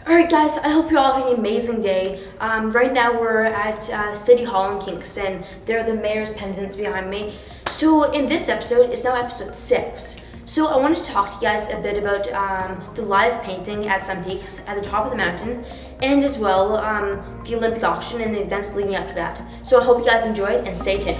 Alright guys, I hope you're all having an amazing day. Right now we're at City Hall in Kingston. There are the mayor's pendants behind me. So in this episode, it's now episode 6. So I wanted to talk to you guys a bit about the live painting at Sun Peaks at the top of the mountain, and as well the Olympic auction and the events leading up to that. So I hope you guys enjoyed and stay tuned.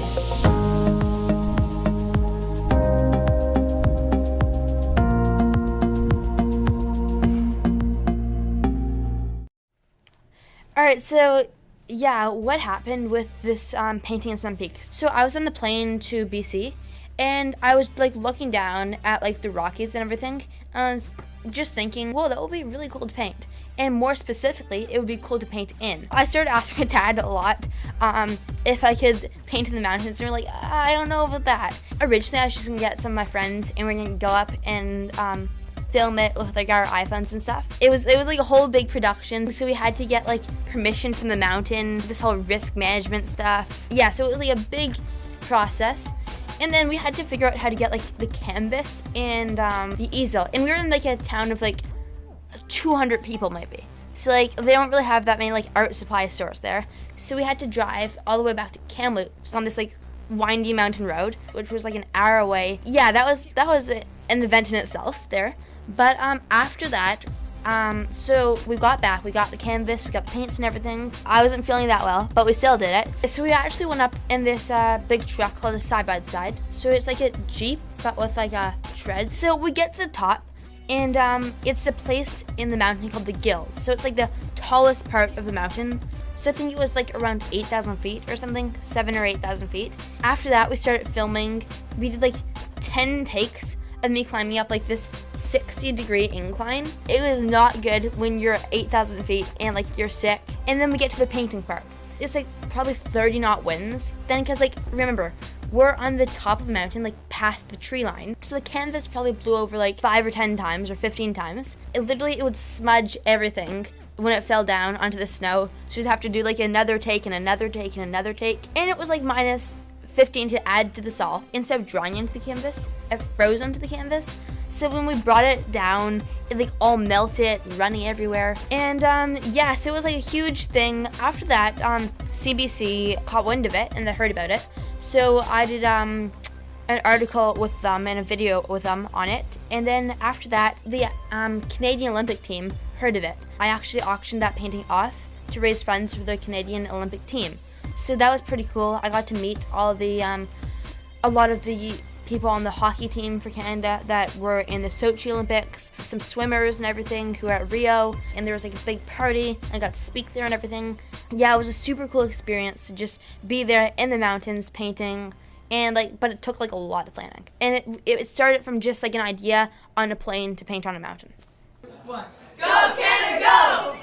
Alright, so yeah, what happened with this painting in Sun Peaks? So I was on the plane to BC, and I was like looking down at like the Rockies and everything, and I was just thinking, whoa, that would be really cool to paint. And more specifically, it would be cool to paint in. I started asking my dad a lot if I could paint in the mountains, and we're like, I don't know about that. Originally, I was just gonna get some of my friends, and we're gonna go up and film it with like our iPhones and stuff. It was like a whole big production, so we had to get like permission from the mountain, this whole risk management stuff. Yeah, so it was like a big process. And then we had to figure out how to get like the canvas and the easel. And we were in like a town of like 200 people maybe. So like they don't really have that many like art supply stores there. So we had to drive all the way back to Kamloops on this like windy mountain road, which was like an hour away. Yeah, that was an event in itself there. But after that, so we got back, we got the canvas, we got the paints and everything. I wasn't feeling that well, but we still did it. So we actually went up in this big truck called a side-by-side. So it's like a Jeep, but with like a tread. So we get to the top, and it's a place in the mountain called the Gills. So it's like the tallest part of the mountain. So I think it was like around 8,000 feet or something, 7,000 or 8,000 feet. After that, we started filming. We did like 10 takes of me climbing up like this 60-degree incline. It was not good when you're 8,000 feet and like you're sick. And then we get to the painting part. It's like probably 30 knot winds. Then, because like remember, we're on the top of the mountain, like past the tree line. So the canvas probably blew over like 5 or 10 times or 15 times. It would smudge everything when it fell down onto the snow. So you'd have to do like another take and another take and another take. And it was like minus 15 to add to the sol. Instead of drying into the canvas, it froze onto the canvas. So when we brought it down, it like all melted, running everywhere. And yeah, so it was like a huge thing. After that, CBC caught wind of it and they heard about it. So I did an article with them and a video with them on it. And then after that, the Canadian Olympic team heard of it. I actually auctioned that painting off to raise funds for the Canadian Olympic team. So that was pretty cool. I got to meet all of the, a lot of the people on the hockey team for Canada that were in the Sochi Olympics, some swimmers and everything who were at Rio, and there was like a big party. I got to speak there and everything. Yeah, it was a super cool experience to just be there in the mountains painting, and like, but it took like a lot of planning. And it started from just like an idea on a plane to paint on a mountain. One. Go Canada, go!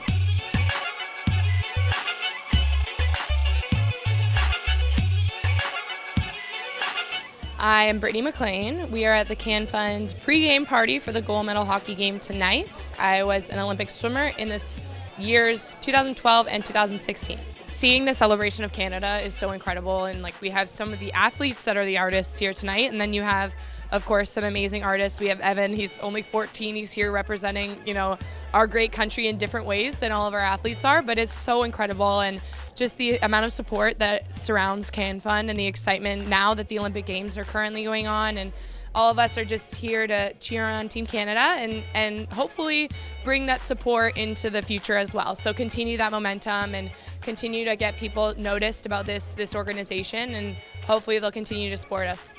I am Brittany McLean. We are at the Can Fund pre-game party for the gold medal hockey game tonight. I was an Olympic swimmer in this year's 2012 and 2016. Seeing the celebration of Canada is so incredible, and like we have some of the athletes that are the artists here tonight, and then you have, of course, some amazing artists. We have Evan, he's only 14, he's here representing, you know, our great country in different ways than all of our athletes are, but it's so incredible, and just the amount of support that surrounds Can Fund and the excitement now that the Olympic Games are currently going on, and all of us are just here to cheer on Team Canada and hopefully bring that support into the future as well. So continue that momentum and continue to get people noticed about this organization, and hopefully they'll continue to support us.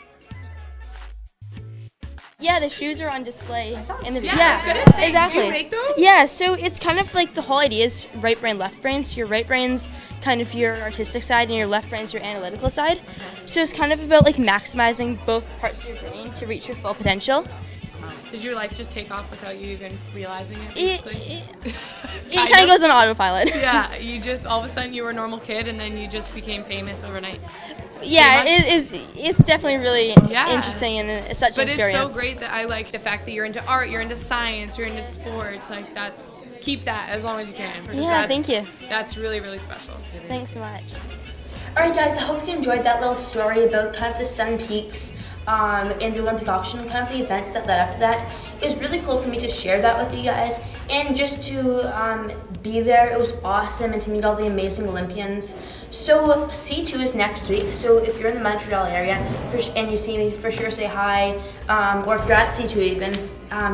Yeah, the shoes are on display. In the, yeah, I was gonna say, exactly. Did you make those? Yeah, so it's kind of like the whole idea is right brain, left brain. So your right brain's kind of your artistic side, and your left brain's your analytical side. So it's kind of about like maximizing both parts of your brain to reach your full potential. Did your life just take off without you even realizing it, basically? It kind of goes on autopilut. Yeah, you just, all of a sudden you were a normal kid and then you just became famous overnight. Yeah, it's definitely really interesting and it's such an experience. But it's so great that I like the fact that you're into art, you're into science, you're into sports. Like keep that as long as you can. Yeah, thank you. That's really, really special. Thanks so much. Alright guys, I hope you enjoyed that little story about kind of the Sun Peaks and the Olympic auction and kind of the events that led up to that. it was really cool for me to share that with you guys and just to be there. It was awesome, and to meet all the amazing Olympians. So C2 is next week, so if you're in the Montreal area and you see me, for sure say hi, or if you're at C2 even,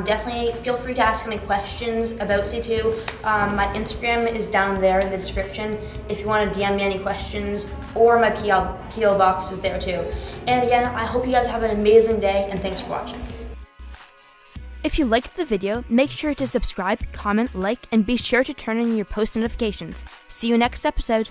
definitely feel free to ask any questions about C2. My Instagram is down there in the description if you want to DM me any questions, or my PO box is there too. And again, I hope you guys have an amazing day, and thanks for watching. If you liked the video, make sure to subscribe, comment, like, and be sure to turn on your post notifications. See you next episode.